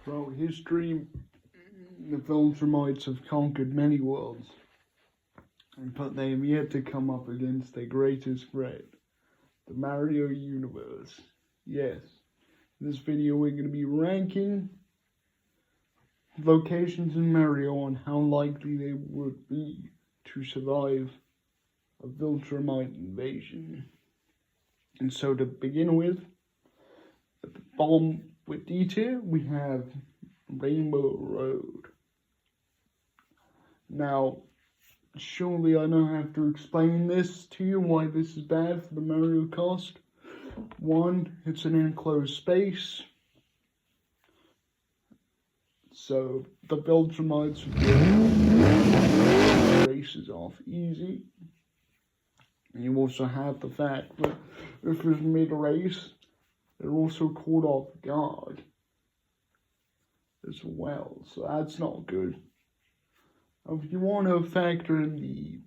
Throughout history, the viltrmites have conquered many worlds, but they have yet to come up against their greatest threat, the Mario universe. Yes, in this video we're going to be ranking locations in Mario and how likely they would be to survive a viltrumite invasion. And so to begin with, at the bottom with detail, we have Rainbow Road. Now, surely I don't have to explain this to you, why this is bad for the Mario cast. One, it's an enclosed space, so the viltrumites races off easy. And you also have the fact that if it's mid-race, they're also caught off guard as well, so that's not good. If you want to factor in the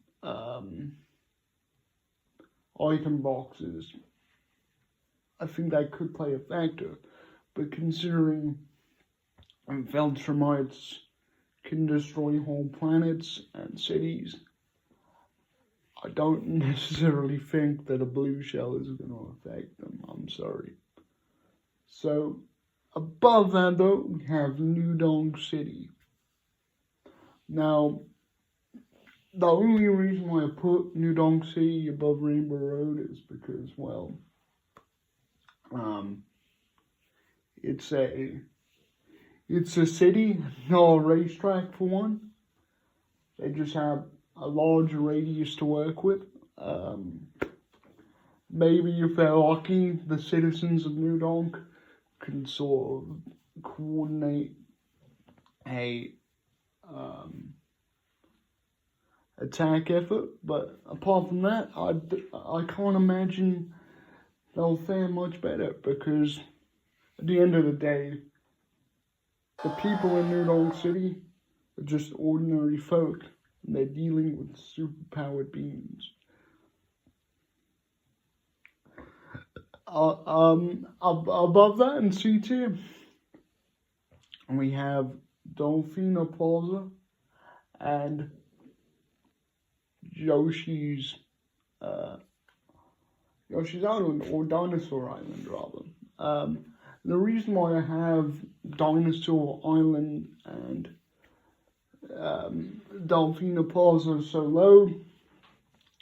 item boxes, I think that could play a factor, but considering viltrumites can destroy whole planets and cities, I don't necessarily think that a blue shell is going to affect them. I'm sorry. So, above that though, we have New Donk City. Now, the only reason why I put New Donk City above Rainbow Road is because, well, it's a city, not a racetrack for one. They just have a large radius to work with. Maybe if they're lucky, the citizens of New Donk can sort of coordinate a attack effort, but apart from that, I can't imagine they'll fare much better, because at the end of the day, the people in New Donk City are just ordinary folk, and they're dealing with superpowered beings. Above that in C tier, we have Delfino Plaza and Yoshi's Island, or Dinosaur Island rather. The reason why I have Dinosaur Island and Delfino Plaza so low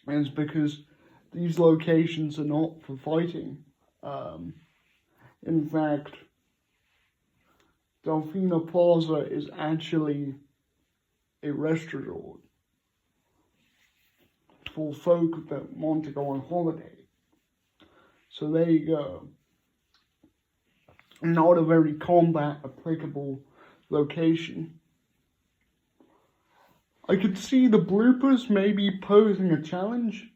is because these locations are not for fighting. In fact, Delfino Plaza is actually a rest resort for folk that want to go on holiday. So there you go. Not a very combat applicable location. I could see the bloopers maybe posing a challenge,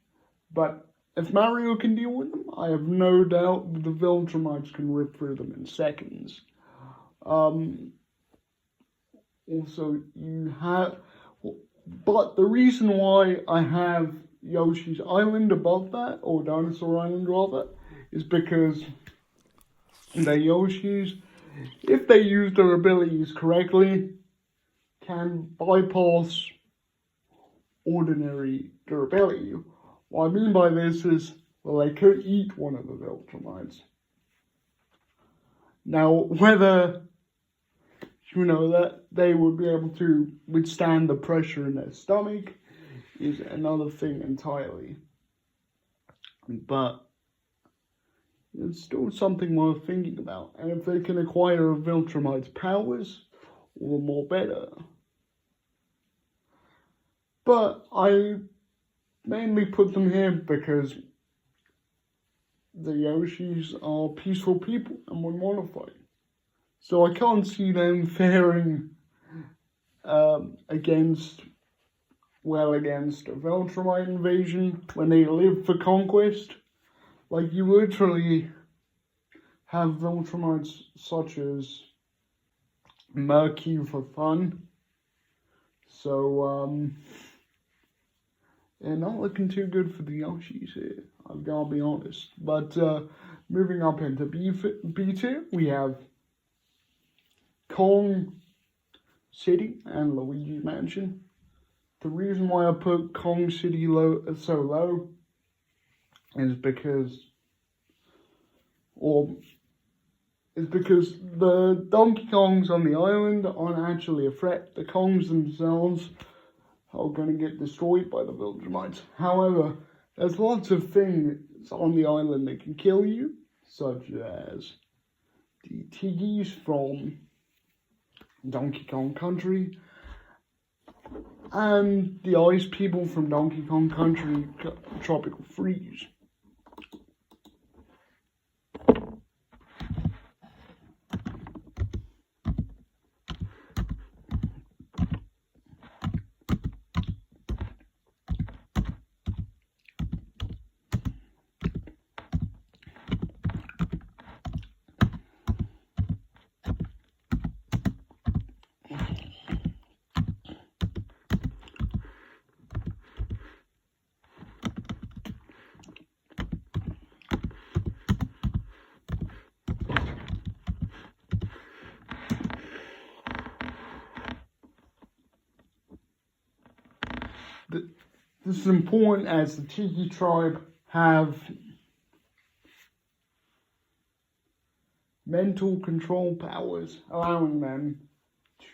but if Mario can deal with them, I have no doubt that the viltrumites can rip through them in seconds. Also, but the reason why I have Yoshi's Island above that, or Dinosaur Island rather, is because the Yoshis, if they use their abilities correctly, can bypass ordinary durability. What I mean by this is, well, they could eat one of the viltrumites. Now, whether, that they would be able to withstand the pressure in their stomach is another thing entirely. But it's still something worth thinking about. And if they can acquire a viltrumite's powers, all the more better. But I mainly put them here because the Yoshis are peaceful people and would want to fight. So I can't see them faring against a viltrumite invasion when they live for conquest. Like, you literally have viltrumites such as Murky for fun. So, they're not looking too good for the Yoshis here, I've got to be honest. But moving up into B tier, we have Kong City and Luigi's Mansion. The reason why I put Kong City so low is because the Donkey Kongs on the island aren't actually a threat. The Kongs themselves are going to get destroyed by the viltrmites. However, there's lots of things on the island that can kill you, such as the Tiggies from Donkey Kong Country and the ice people from Donkey Kong Country Tropical Freeze. This is important as the Tiki tribe have mental control powers, allowing them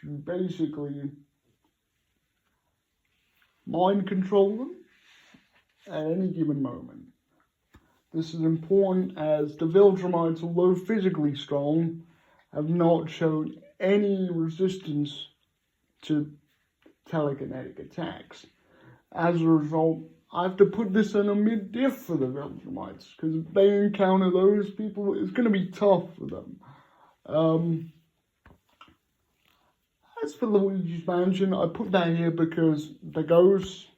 to basically mind control them at any given moment. This is important as the viltrmites, although physically strong, have not shown any resistance to telekinetic attacks. As a result, I have to put this in a mid-diff for the viltrmites, because if they encounter those people, it's going to be tough for them. As for Luigi's Mansion, I put that here because the ghosts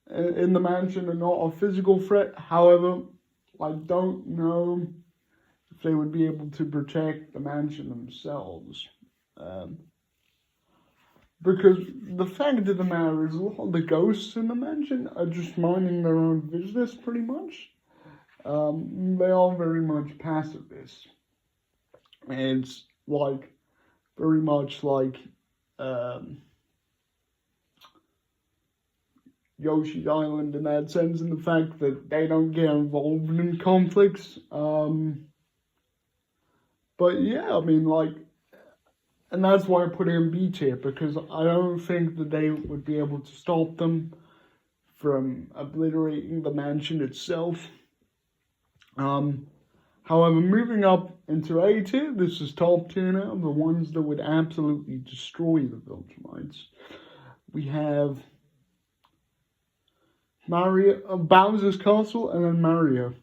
in the mansion are not a physical threat. However, I don't know if they would be able to protect the mansion themselves. Because the fact of the matter is, a lot of the ghosts in the mansion are just minding their own business, pretty much. They are very much pacifists. And it's very much like Yoshi's Island in that sense, in the fact that they don't get involved in conflicts. But yeah, I mean, and that's why I put it in B tier, because I don't think that they would be able to stop them from obliterating the mansion itself. However, moving up into A tier, this is top tier now, the ones that would absolutely destroy the viltrmites. We have Bowser's Castle, and then Mario.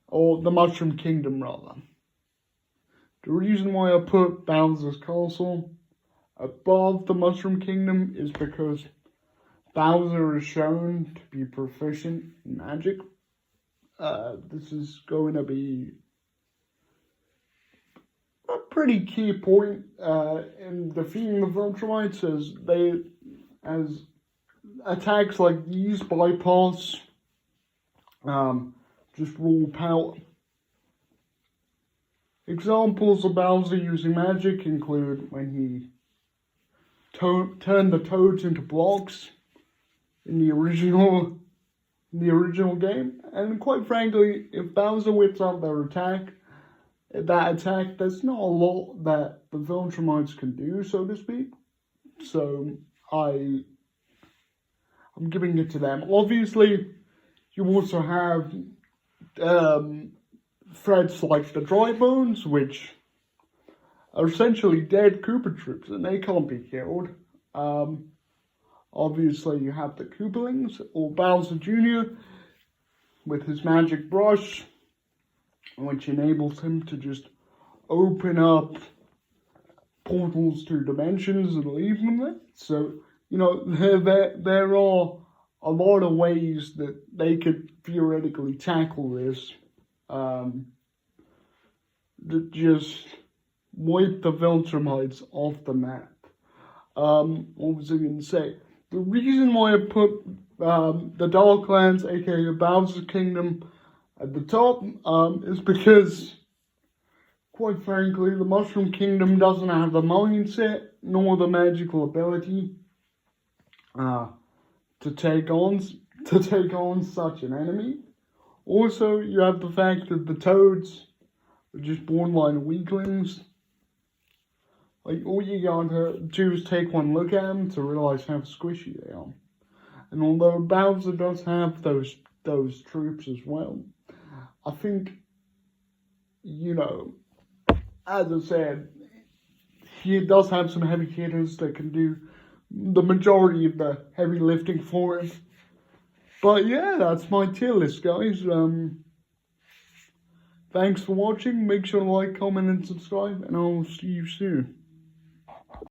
Or the Mushroom Kingdom, rather. The reason why I put Bowser's Castle above the Mushroom Kingdom is because Bowser is shown to be proficient in magic. This is going to be a pretty key point in defeating the viltrmites, as attacks like these bypass just raw power. Examples of Bowser using magic include when he turned the toads into blocks in the original game, and quite frankly, if Bowser whips out that attack, there's not a lot that the viltrmites can do, so to speak. So I'm giving it to them. Obviously, you also have threats like the dry bones, which are essentially dead Koopa troops, and they can't be killed. Obviously, you have the Koopalings, or Bowser Jr., with his magic brush, which enables him to just open up portals to dimensions and leave them there. So, there are a lot of ways that they could theoretically tackle this. That just wipe the viltrmites off the map. What was I going to say? The reason why I put the Darklands, aka Bowser's Kingdom, at the top is because, quite frankly, the Mushroom Kingdom doesn't have the mindset nor the magical ability to take on such an enemy. Also, you have the fact that the toads are just borderline weaklings. Like, all you gotta do is take one look at them to realize how squishy they are. And although Bowser does have those troops as well, I think, as I said, he does have some heavy hitters that can do the majority of the heavy lifting for him. But yeah, that's my tier list, guys. Thanks for watching. Make sure to like, comment, and subscribe, and I'll see you soon.